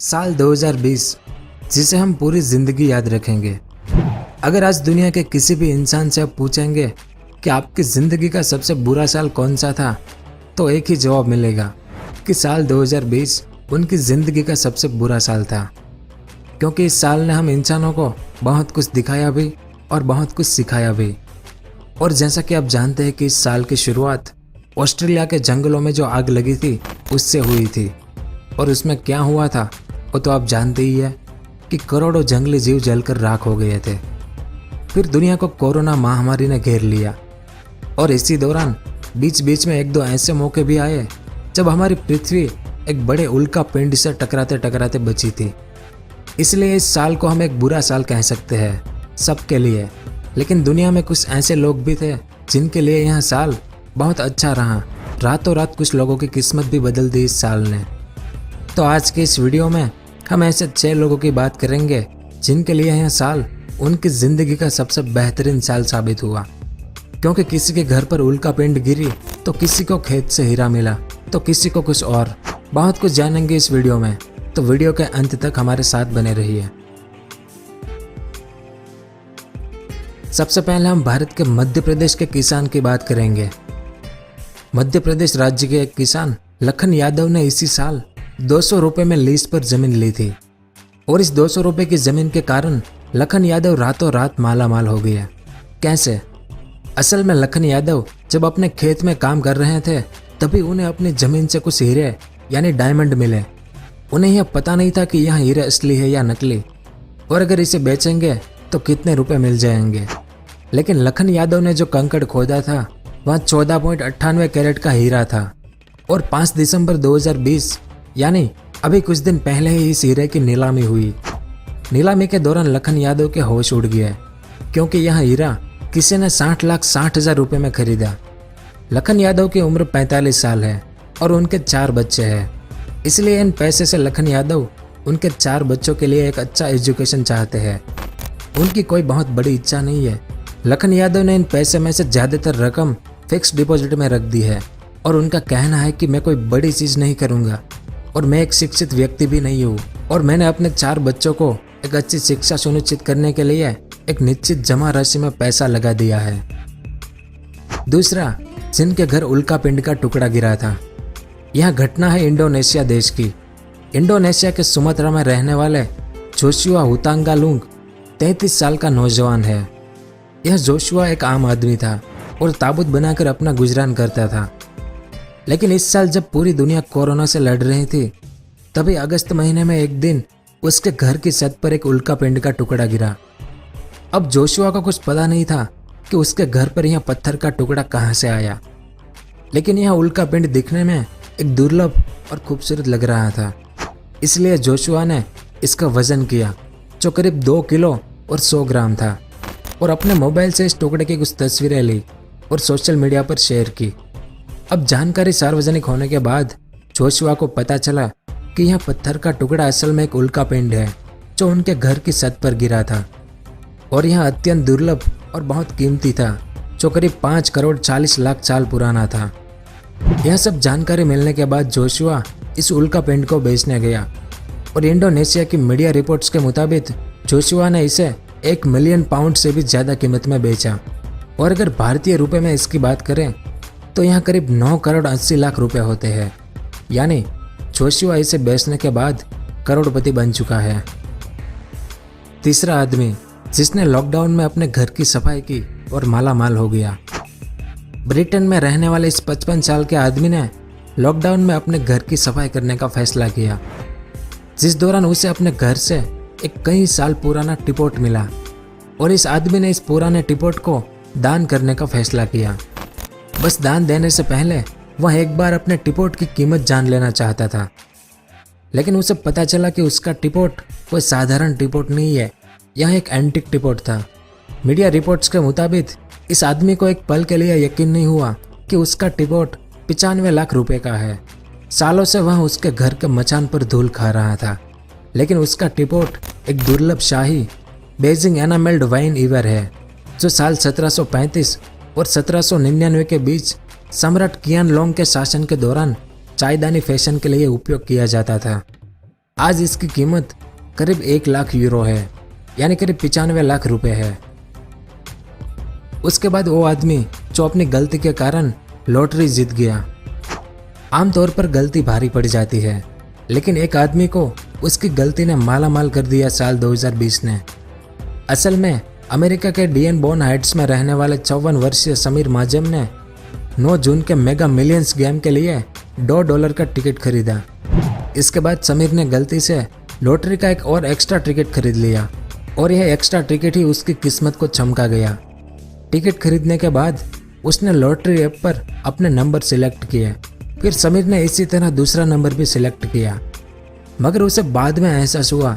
साल 2020 जिसे हम पूरी ज़िंदगी याद रखेंगे। अगर आज दुनिया के किसी भी इंसान से आप पूछेंगे कि आपकी ज़िंदगी का सबसे बुरा साल कौन सा था, तो एक ही जवाब मिलेगा कि साल 2020 उनकी ज़िंदगी का सबसे बुरा साल था। क्योंकि इस साल ने हम इंसानों को बहुत कुछ दिखाया भी और बहुत कुछ सिखाया भी। और जैसा कि आप जानते हैं कि इस साल की शुरुआत ऑस्ट्रेलिया के जंगलों में जो आग लगी थी उससे हुई थी। और उसमें क्या हुआ था वो तो आप जानते ही है कि करोड़ों जंगली जीव जलकर राख हो गए थे। फिर दुनिया को कोरोना महामारी ने घेर लिया और इसी दौरान बीच बीच में एक दो ऐसे मौके भी आए जब हमारी पृथ्वी एक बड़े उल्का पिंड से टकराते टकराते बची थी। इसलिए इस साल को हम एक बुरा साल कह सकते हैं सबके लिए। लेकिन दुनिया में कुछ ऐसे लोग भी थे जिनके लिए यह साल बहुत अच्छा रहा। रातों रात कुछ लोगों की किस्मत भी बदल दी इस साल ने। तो आज के इस वीडियो में हम ऐसे 6 लोगों की बात करेंगे जिनके लिए यह साल उनकी ज़िंदगी का सबसे बेहतरीन साल साबित हुआ। क्योंकि किसी के घर पर उल्का पिंड गिरी तो किसी को खेत से हीरा मिला तो किसी को कुछ और। बहुत कुछ जानेंगे इस वीडियो में, तो वीडियो के अंत तक हमारे साथ बने रहिए। सबसे पहले हम भारत के मध्य प्रदेश के किसान की बात करेंगे। मध्य प्रदेश राज्य के एक किसान लखन यादव ने इसी साल 200 रुपये में लीज पर जमीन ली थी। और इस 200 रुपये की जमीन के कारण लखन यादव रातों रात माला माल हो गया। कैसे? असल में लखन यादव जब अपने खेत में काम कर रहे थे तभी उन्हें अपनी जमीन से कुछ हीरे यानी डायमंड मिले। उन्हें यह पता नहीं था कि यह हीरे असली है या नकली, और अगर इसे बेचेंगे तो कितने रुपए मिल जाएंगे। लेकिन लखन यादव ने जो कंकड़ खोदा था वह 14.98 कैरेट का हीरा था। और 5 दिसंबर 2020 यानी अभी कुछ दिन पहले ही इस हीरे की नीलामी हुई। नीलामी के दौरान लखन यादव के होश उड़ गए क्योंकि यह हीरा किसी ने 60,60,000 रुपये में खरीदा। लखन यादव की उम्र 45 साल है और उनके 4 बच्चे हैं। इसलिए इन पैसे से लखन यादव उनके 4 बच्चों के लिए एक अच्छा एजुकेशन चाहते हैं। उनकी कोई बहुत बड़ी इच्छा नहीं है। लखन यादव ने इन पैसे में से ज़्यादातर रकम फिक्स डिपॉजिट में रख दी है और उनका कहना है कि मैं कोई बड़ी चीज़ नहीं करूँगा और मैं एक शिक्षित व्यक्ति भी नहीं हूँ और मैंने अपने 4 बच्चों को एक अच्छी शिक्षा सुनिश्चित करने के लिए एक निश्चित जमा राशि में पैसा लगा दिया है। दूसरा, जिनके घर उल्का पिंड का टुकड़ा गिरा था। यह घटना है इंडोनेशिया देश की। इंडोनेशिया के सुमात्रा में रहने वाले जोशुआ हुतांगालुंग 33 साल का नौजवान है। यह जोशुआ एक आम आदमी था और ताबूत बनाकर अपना गुजरान करता था। लेकिन इस साल जब पूरी दुनिया कोरोना से लड़ रही थी तभी अगस्त महीने में एक दिन उसके घर की छत पर एक उल्का पिंड का टुकड़ा गिरा। अब जोशुआ को कुछ पता नहीं था कि उसके घर पर यह पत्थर का टुकड़ा कहाँ से आया। लेकिन यह उल्का पिंड दिखने में एक दुर्लभ और खूबसूरत लग रहा था। इसलिए जोशुआ ने इसका वजन किया जो करीब 2 किलो और 100 ग्राम था और अपने मोबाइल से इस टुकड़े की कुछ तस्वीरें ली और सोशल मीडिया पर शेयर की। अब जानकारी सार्वजनिक होने के बाद जोशुआ को पता चला कि यह पत्थर का टुकड़ा असल में एक उल्का पिंड है जो उनके घर की छत पर गिरा था। और यह अत्यंत दुर्लभ और बहुत कीमती था जो करीब 5 करोड़ 40 लाख साल पुराना था। यह सब जानकारी मिलने के बाद जोशुआ इस उल्का पिंड को बेचने गया और इंडोनेशिया की मीडिया रिपोर्ट्स के मुताबिक जोशुआ ने इसे 1 मिलियन पाउंड से भी ज़्यादा कीमत में बेचा। और अगर भारतीय रुपए में इसकी बात करें तो यहाँ करीब 9 करोड़ 80 लाख रुपए होते हैं। यानी जोशुआ इसे बेचने के बाद करोड़पति बन चुका है। तीसरा आदमी जिसने लॉकडाउन में अपने घर की सफाई की और माला माल हो गया। ब्रिटेन में रहने वाले इस 55 साल के आदमी ने लॉकडाउन में अपने घर की सफाई करने का फैसला किया, जिस दौरान उसे अपने घर से एक कई साल पुराना टिपोट मिला। और इस आदमी ने इस पुराने टिपोट को दान करने का फैसला किया। बस दान देने से पहले वह एक बार अपने टिपोट की कीमत जान लेना चाहता था। लेकिन उसे पता चला कि उसका टिपोट कोई साधारण टिपोट नहीं है, यह एक एंटिक टिपोट था। मीडिया रिपोर्ट्स के मुताबिक इस आदमी को एक पल के लिए यकीन नहीं हुआ कि उसका टिपोट 95 लाख रुपए का है। सालों से वह उसके घर के मचान पर धूल खा रहा था। लेकिन उसका टिपोट एक दुर्लभ शाही बेजिंग एनामेल्ड वाइन ईवर है जो साल 1735 और 1799 के बीच सम्राट कियान लोंग के शासन के दौरान चायदानी फैशन के लिए उपयोग किया जाता था। आज इसकी कीमत करीब 1 लाख यूरो है, यानी करीब 95 लाख रुपए है। उसके बाद वो आदमी जो अपनी गलती के कारण लॉटरी जीत गया। आमतौर पर गलती भारी पड़ जाती है, लेकिन एक आदमी को उसकी गलती ने माला माल कर दिया साल 2020 ने। असल में अमेरिका के डीएन बोन हाइट्स में रहने वाले 54 वर्षीय समीर माजम ने 9 जून के मेगा मिलियंस गेम के लिए $2 का टिकट खरीदा। इसके बाद समीर ने गलती से लॉटरी का एक और एक्स्ट्रा टिकट खरीद लिया और यह एक्स्ट्रा टिकट ही उसकी किस्मत को चमका गया। टिकट खरीदने के बाद उसने लॉटरी ऐप पर अपने नंबर सिलेक्ट किए। फिर समीर ने इसी तरह दूसरा नंबर भी सिलेक्ट किया, मगर उसे बाद में एहसास हुआ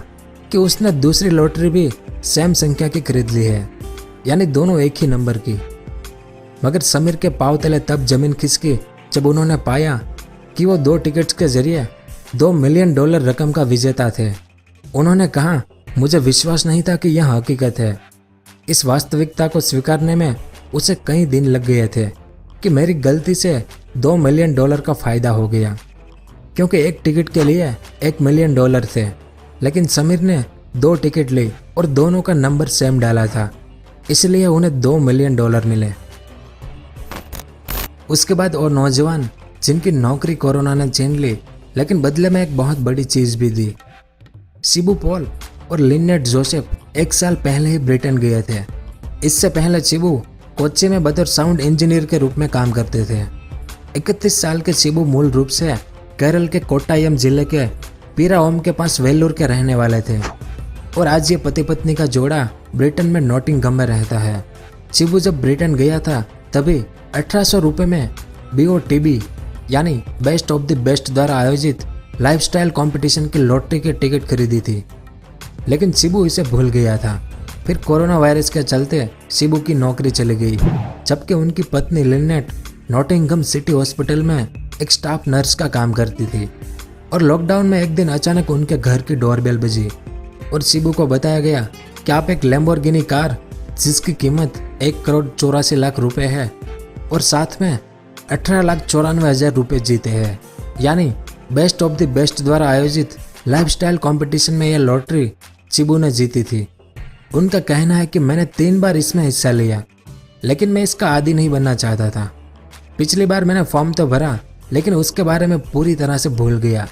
कि उसने दूसरी लॉटरी भी सेम संख्या की खरीद ली है, यानी दोनों एक ही नंबर की। मगर समीर के पांव तले तब जमीन खिसकी जब उन्होंने पाया कि वो 2 टिकट्स के जरिए $2 मिलियन रकम का विजेता थे। उन्होंने कहा, मुझे विश्वास नहीं था कि यह हकीकत है। इस वास्तविकता को स्वीकारने में उसे कई दिन लग गए थे कि मेरी गलती से $2 मिलियन का फायदा हो गया, क्योंकि एक टिकट के लिए $1 मिलियन थे, लेकिन समीर ने 2 टिकट ली और दोनों का नंबर सेम डाला था, इसलिए उन्हें $2 मिलियन मिले। उसके बाद और नौजवान जिनकी नौकरी कोरोना ने छीन ली, लेकिन बदले में एक बहुत बड़ी चीज भी दी। शिबू पॉल और लिनेट जोसेफ 1 साल पहले ही ब्रिटेन गए थे। इससे पहले शिबू कोच्चि में बतौर साउंड इंजीनियर के रूप में काम करते थे। 31 साल के शिबू मूल रूप से केरल के कोट्टायम जिले के पीराओम के पास वेल्लूर के रहने वाले थे और आज ये पति पत्नी का जोड़ा ब्रिटेन में नॉटिंघम में रहता है। शिबू जब ब्रिटेन गया था तभी 1800 रुपये में BOTB यानी बेस्ट ऑफ द बेस्ट द्वारा आयोजित लाइफस्टाइल कंपटीशन की लॉटरी की टिकट खरीदी थी, लेकिन शिबू इसे भूल गया था। फिर कोरोना वायरस के चलते शिबू की नौकरी चली गई, जबकि उनकी पत्नी लिनेट नॉटिंघम सिटी हॉस्पिटल में एक स्टाफ नर्स का काम करती थी। और लॉकडाउन में एक दिन अचानक उनके घर की डोरबेल बजी और शिबू को बताया गया कि आप एक लैम्बोर्गिनी कार जिसकी कीमत 1,84,00,000 रुपए है और साथ में 18,94,000 रुपये जीते हैं, यानी बेस्ट ऑफ द बेस्ट द्वारा आयोजित लाइफस्टाइल कंपटीशन में यह लॉटरी शिबू ने जीती थी। उनका कहना है कि मैंने 3 बार इसमें हिस्सा लिया, लेकिन मैं इसका आदी नहीं बनना चाहता था। पिछली बार मैंने फॉर्म तो भरा, लेकिन उसके बारे में पूरी तरह से भूल गया।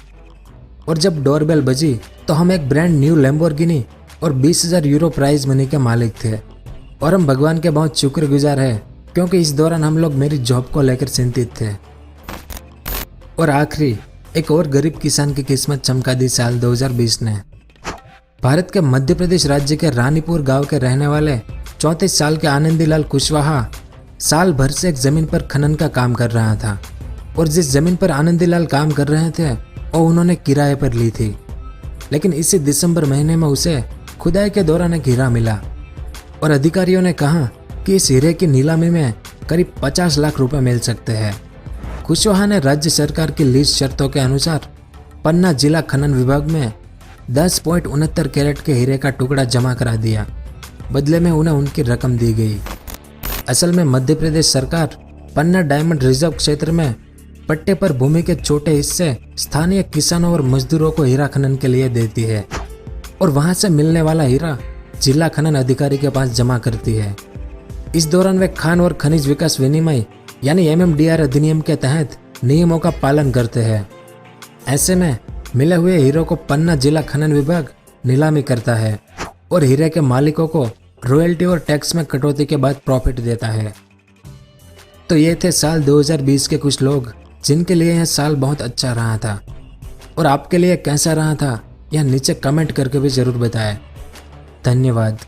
और जब डोरबेल बजी तो हम एक ब्रांड न्यू लैम्बोर्गिनी और 20,000 यूरो प्राइज मनी के मालिक थे और हम भगवान के बहुत शुक्रगुजार हैं, क्योंकि इस दौरान हम लोग मेरी जॉब को लेकर चिंतित थे। और आखिरी एक और गरीब किसान की किस्मत चमका दी साल 2020 ने। भारत के मध्य प्रदेश राज्य के रानीपुर गांव के रहने वाले 34 साल के आनंदीलाल कुशवाहा साल भर से एक जमीन पर खनन का काम कर रहा था और जिस जमीन पर आनंदीलाल काम कर रहे थे वो उन्होंने किराए पर ली थी। लेकिन इसी दिसंबर महीने में उसे खुदाई के दौरान एक हीरा मिला और अधिकारियों ने कहा कि इस हीरे की नीलामी में करीब 50 लाख रुपए मिल सकते हैं। कुशवाहा ने राज्य सरकार की लीज शर्तों के अनुसार पन्ना जिला खनन विभाग में 10.69 कैरेट के हीरे का टुकड़ा जमा करा दिया। बदले में उन्हें उनकी रकम दी गई। असल में मध्य प्रदेश सरकार पन्ना डायमंड रिजर्व क्षेत्र में पट्टे पर भूमि के छोटे हिस्से स्थानीय किसानों और मजदूरों को हीरा खनन के लिए देती है और वहां से मिलने वाला हीरा जिला खनन अधिकारी के पास जमा करती है। इस दौरान वे खान और खनिज विकास विनिमय यानी MMDR अधिनियम के तहत नियमों का पालन करते हैं। ऐसे में मिले हुए हीरों को पन्ना जिला खनन विभाग नीलामी करता है और हीरे के मालिकों को रॉयल्टी और टैक्स में कटौती के बाद प्रॉफिट देता है। तो ये थे साल 2020 के कुछ लोग जिनके लिए यह साल बहुत अच्छा रहा था। और आपके लिए कैसा रहा था यह नीचे कमेंट करके भी जरूर बताएं। धन्यवाद।